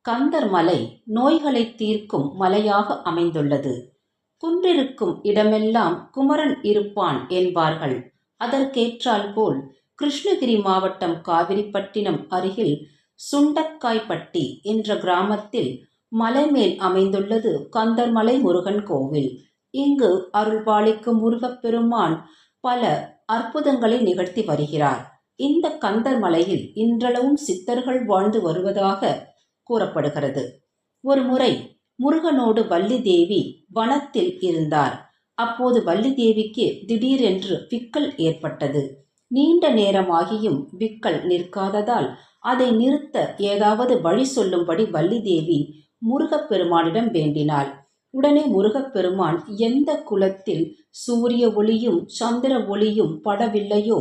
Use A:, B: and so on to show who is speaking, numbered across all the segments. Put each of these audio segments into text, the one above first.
A: கந்தர் மலை நோய்களை தீர்க்கும் மலையாக அமைந்துள்ளது. குன்றிருக்கும் இடமெல்லாம் குமரன் இருப்பான் என்பார்கள். அதற்கேற்றாற்போல் கிருஷ்ணகிரி மாவட்டம் காவிரிப்பட்டினம் அருகில் சுண்டக்காய்பட்டி என்ற கிராமத்தில் மலைமேல் அமைந்துள்ளது கந்தர்மலை முருகன் கோவில். இங்கு அருள்பாலிக்கும் முருகப்பெருமான் பல அற்புதங்களை நிகழ்த்தி வருகிறார். இந்த கந்தர் மலையில் இன்றளவும் சித்தர்கள் வாழ்ந்து வருவதாக கூறப்படுகிறது. ஒரு முறை முருகனோடு வள்ளி தேவி வனத்தில் இருந்தார். அப்போது வள்ளி தேவிக்கு திடீரென்று விக்கல் ஏற்பட்டது. நீண்ட நேரமாகியும் விக்கல் நிற்காததால் அதை நிறுத்த ஏதாவது வழி சொல்லும்படி வள்ளி தேவி முருகப்பெருமானிடம் வேண்டினாள். உடனே முருகப்பெருமான் எந்த குளத்தில் சூரிய ஒளியும் சந்திர ஒளியும் படவில்லையோ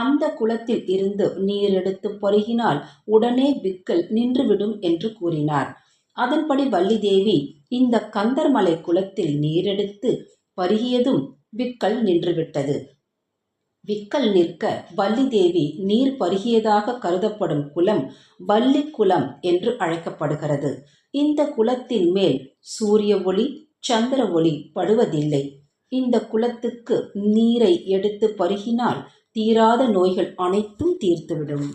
A: அந்த குளத்தில் இருந்து நீர் எடுத்து பருகினால் உடனே விக்கல் நின்றுவிடும் என்று கூறினார். அதன்படி வள்ளி தேவி இந்த கந்தர்மலை குளத்தில் நீரெடுத்து பருகியதும் விக்கல் நின்றுவிட்டது. விக்கல் நிற்க வள்ளி தேவி நீர் பருகியதாக கருதப்படும் குளம் வள்ளி குளம் என்று அழைக்கப்படுகிறது. இந்த குளத்தின் மேல் சூரிய ஒளி சந்திர ஒளி படுவதில்லை. இந்த குளத்துக்கு நீரை எடுத்து பருகினால் தீராத நோய்கள் அனைத்தும் தீர்த்துவிடும்.